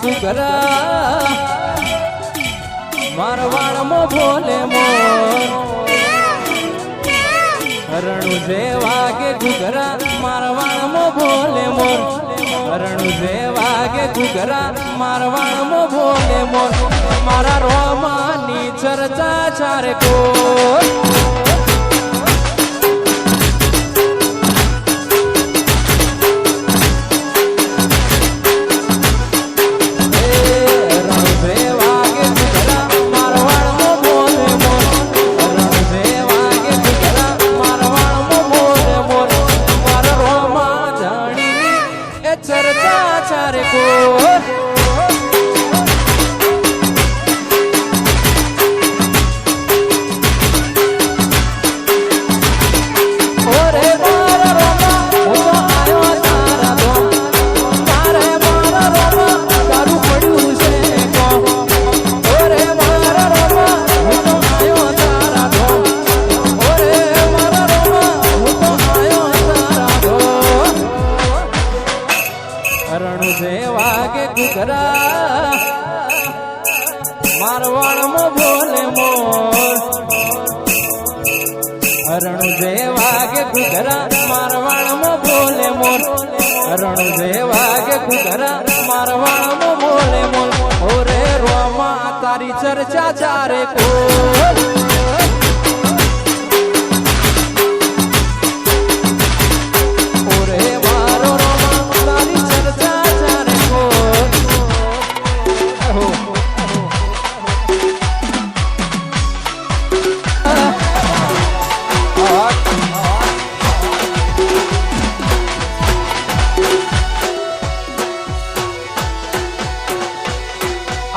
ઘુઘરા મારવાડમાં બોલે મોર હરણું જે વાગે ઘુઘરા મારવાડમાં બોલે મોર હરણું જે વાગે ઘુઘરા મારવાડમાં બોલે મોર મારા રોમાની ચર્ચા ચારે કોર ચર્ચા ચારે કોર ઓરે મારા રોમા હું તો આયો તારા ધોમ તારે મારા રોમા તારું પડ્યું છે કો ઓરે મારા રોમા હું તો આયો તારા ધોમ ઓરે મારા રોમા હું તો આયો તારા ધોમ હરણું જે વાગે ઘુઘરા મારવાડમાં બોલે મોર હરણું જે વાગે ઘુઘરા મારવાડમાં બોલે મોર હરણું જે વાગે ઘુઘરા મારવાડમાં બોલે મોર ઓરે રોમા તારી ચર્ચા ચારે કોર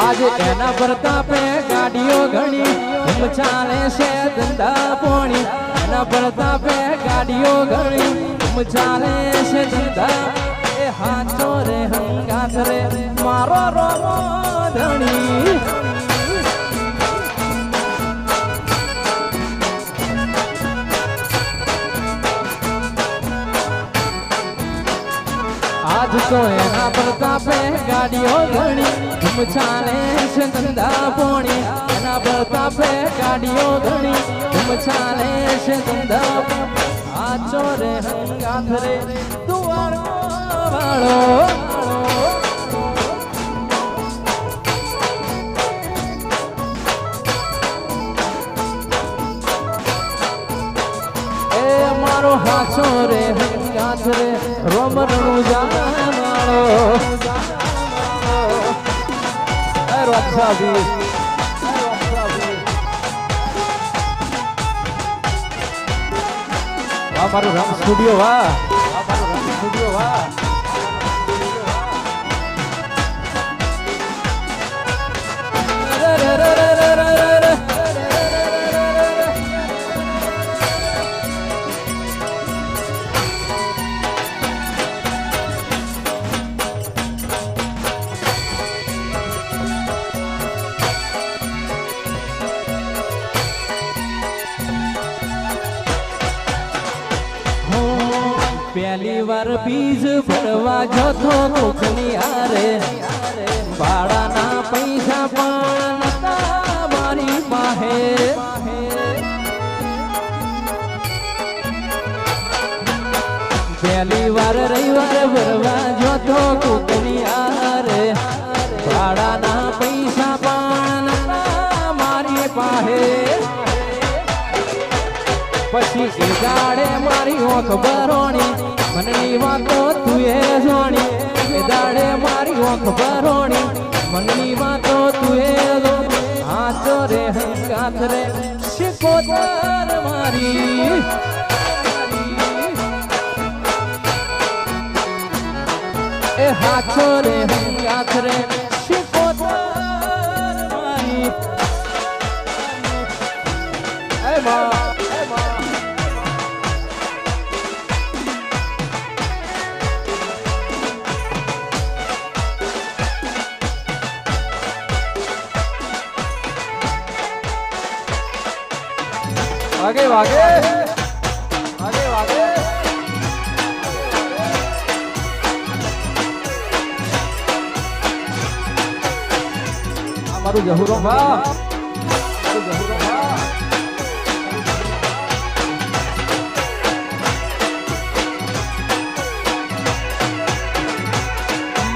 આજે એના પ્રતાપે ગાડીઓ ઘણી ધૂમ ચાલે છે ધંધા પોણી એના પ્રતાપે ગાડીઓ ઘણી ધૂમ ચાલે છે ધંધા એ હાથો રે હંગાથ રે મારો રોમો ધણી આજ તો એના પ્રતાપે ગાડીઓ ઘણી ધૂમ ચાલે છે ધંધા પોણી એના પ્રતાપે ગાડીઓ ઘણી ધૂમ ચાલે છે ધંધા આચો રે હંગાથ રે દુવાર વાળો એ મારો હાચો રે હંગાથ રે રોમરણું જાણો अच्छा भी हमारो रंग स्टूडियो वाह हमारो रंग स्टूडियो वाह પહેલી વાર બીજ ભરવા જતો કોકની હારે ભાડાના પૈસા પણ નતા મારી પાસે પહેલી વાર રવિવાર ભરવા જતો કોકની હારે ભાડાના પૈસા પણ નતા મારી પાસે પછી એ દાડે મારી ઓંખ ભરોણી મનની વાતો તું એ જોણી એ દાડે મારી ઓંખ ભરોણી મનની વાતો તું એ જોણી હાથો રે હંગાથ રે શિકોતર મારી એ હાથો રે હંગાથ રે શિકોતર મારી એ મા आगे आगे आगे आगे મારું જહુરો ભા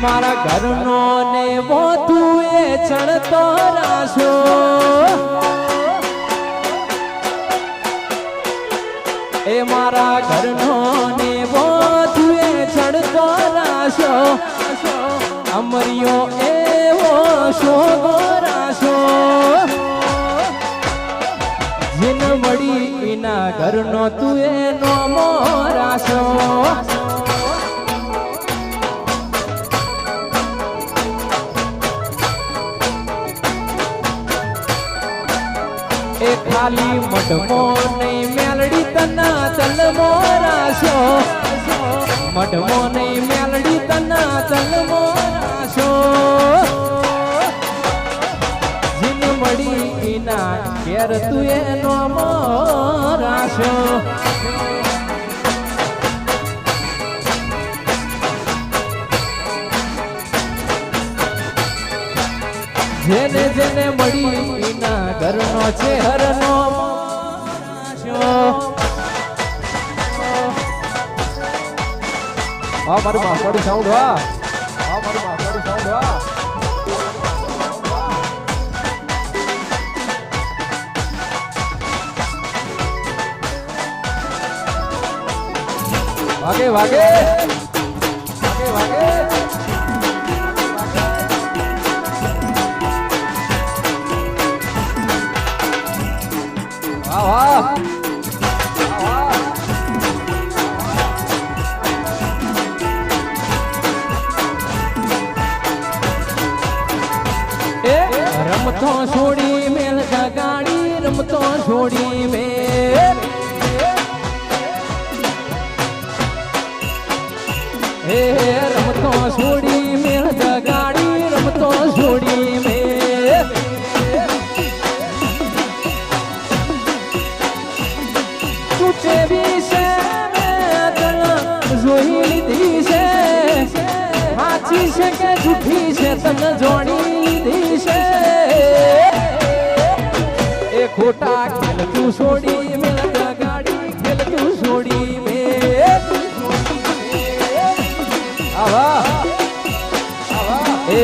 મારા ઘરનો ને તું એ ચણતો રાશો એ મારા ઘરનો ને તું એ ચણતો રાશો અમરિયો એવો શોગો રાશો જીન મળી એના ઘરનો તું એનો મોરાશો એ ખાલી મઢમો નહીં મેલડી તના તલમો રાશો મઢમો નહીં મેલડી તના તલમો રાશો જીન મળી એના ઘેર તું એનો મોરાશો જેને જેને મળી એના ઘરનો છે હરનો મારું માફાડું સાઉન્ડ હા મારું માફાડું સાઉન્ડ હા વાગે વાગે વાગે વાગે રમતો છોડી મેલ ગાડી રમતો છોડી મેલ રમતો છોડી મેલ ગાડી રમતો છોડી મેલ તું કેવી છે જોઈ લીધી છે સાચી છે કે જૂઠી છે તને જોડી લીધી છે એ ખોટા ખેલ તું છોડી મેલ ગાડી ખેલ તું છોડી મેલ આવા એ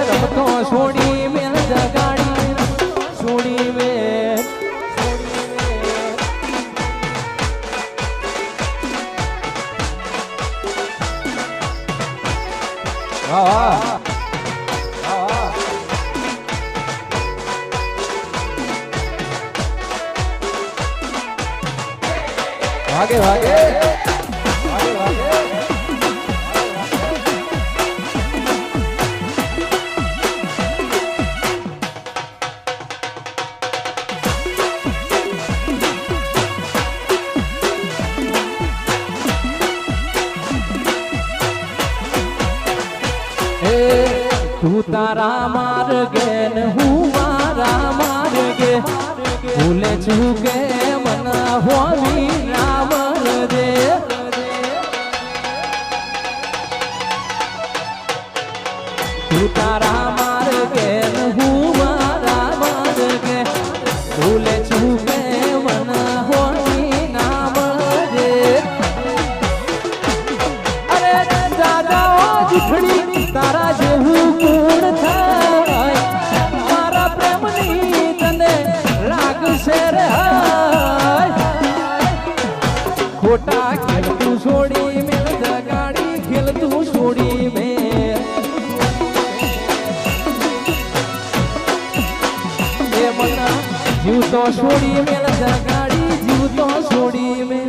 રમતો છોડી મેલ ગાડી છોડી મેલ વાગે વાગે તું તારા માર્ગે ને હું મારા માર્ગે ભૂલે છું કે મના હોવી રામ દે તું તારા માર્ગે ને હું મારા માર્ગે ભૂલે છું કે મના હોવી નામ દે અરે દાદા જુઠડી તારા જેવું ગુણ થાય મારા પ્રેમની તને લાગશે રે ખોટા ખેલ તું છોડી મેલ ગાડી ખેલ તું છોડી મેલ એ મના જીવ તો છોડી મેલ ગાડી જીવ તો છોડી મેલ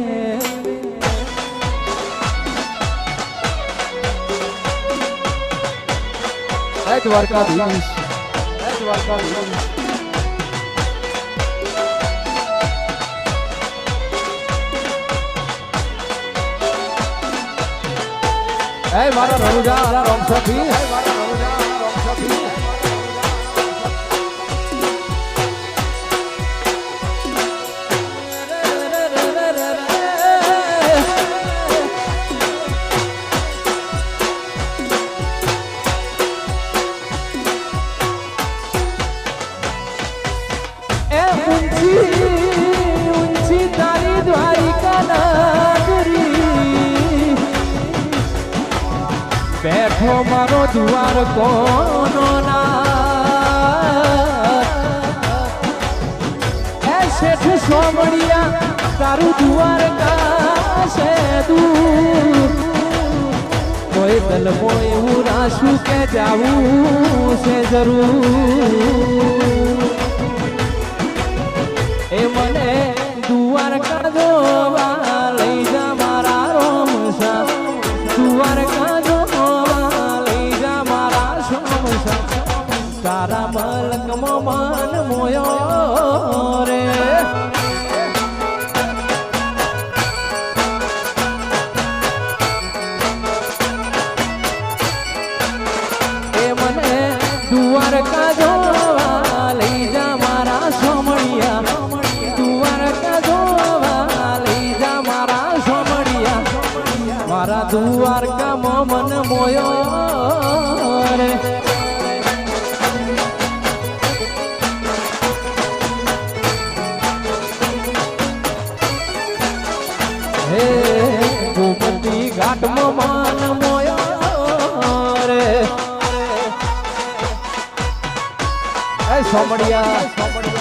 દ્વારકાધીશ દ્વારકાધીશ મારા રણુજા મારા રમસભી મારા રણુજા મારા રમસભી મારો જુવાર કોનો ના શેઠ સોમણિયા તારું જુવાર કાશે દૂર કોઈ દલમો એવું રાશું કે જાવું છે જરૂર એ મને દ્વારકા જોવા લઈ જા મારા રોમસા દ્વારકા જોવા લઈ જા મારા સોમસા તારા મલકમાં મન મોયો રે એ મને દ્વારકા જોવા લઈ જા મારા સોમણિયા મારા દ્વારકામાં મન મોયો રે હે ગોમતી ઘાટમાં મન મોયો રે એ સોમણિયા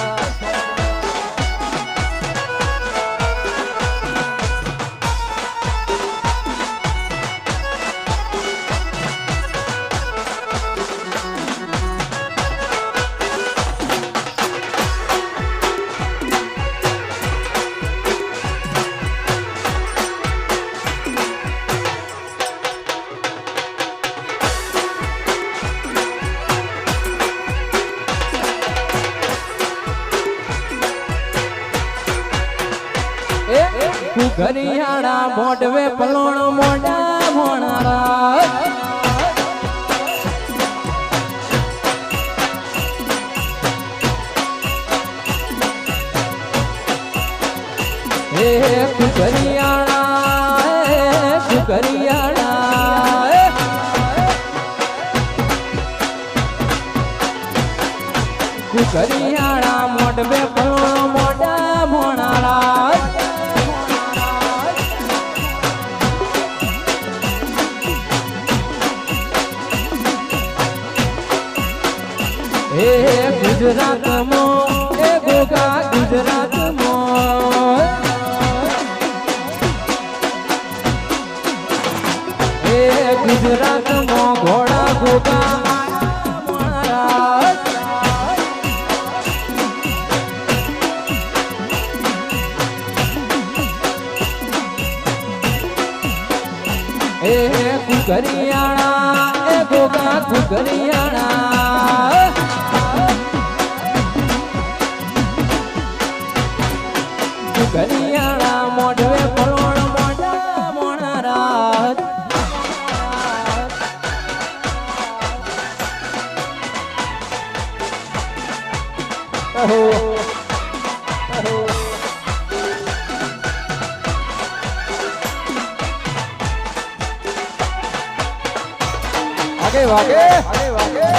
ઘરિયાળા મોઢવે પલોણ મોઢા મોણારા હે ઘરિયાળા ઘરિયાળા મોઢવે પલોણ મોઢા મોણારા એ ગુજરાતમાં એ ગોગા ગુજરાતમાં એ ગુજરાતમાં ઘોડા ગોગા એ કુકરિયાણા એ ગોગા કુકરિયાણા કુકરિયાણા મોઢવે પલોણ મોઢા મોણારા ઓહો आगे वागे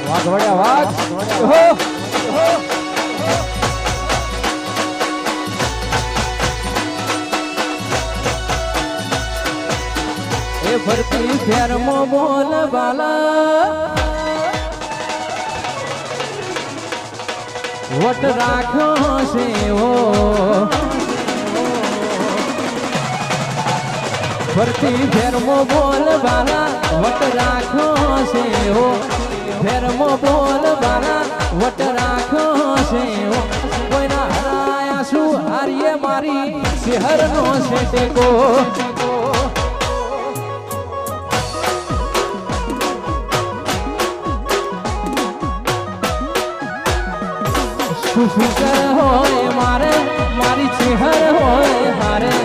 વાઘ વાઘ એ ફરતી ફેરમો બોલ બાલા વટ રાખ્યો છે ફરતી ફેરમો બોલ બાલા વટ રાખો છે હો ફેરમો બોલ બાલા વટ રાખો છે હો કોઈના હરાયા શું હારીએ મારી શહેરનો છે ટેકો સુફિકર હોય મારે મારી ચેહર હોય હારે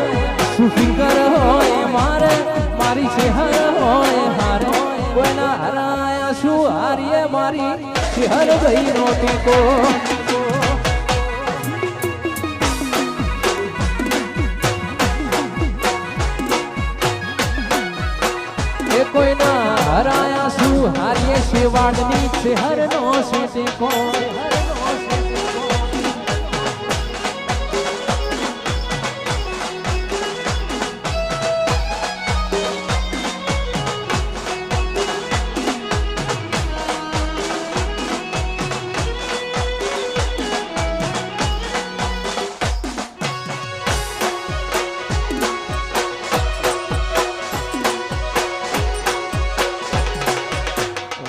સુફિકર હોય મારે મારી ચેહર હોય હારે કોઈના હરાયા શું હારીએ મારી ચેહર ભાઈનો ટેકો એ કોઈના હરાયા શું હારીએ શેવાડની ચેહરનો છે ટેકો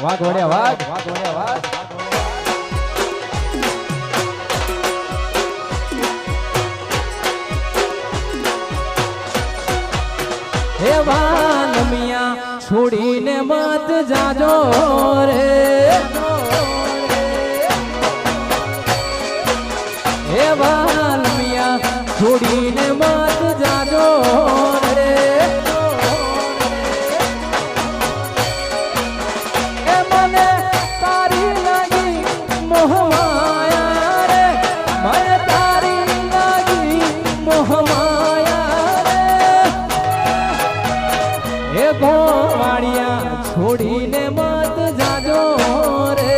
વાઘ વડ્યા વાઘ વડ્યા વાઘ હે વાલમિયા છોડીને મત જાજો રે હે વાલમિયા છોડીને મત જાજો રે છોડીને મત જાજો રે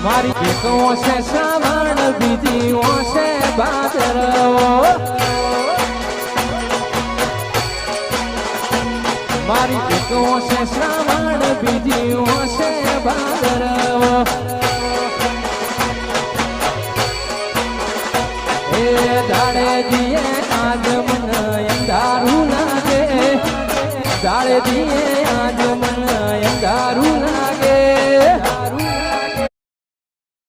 મારી એક છે શ્રાવણ બીજી છે ભાદરવો મારી એક છે શ્રાવણ બીજી છે ભાદરવો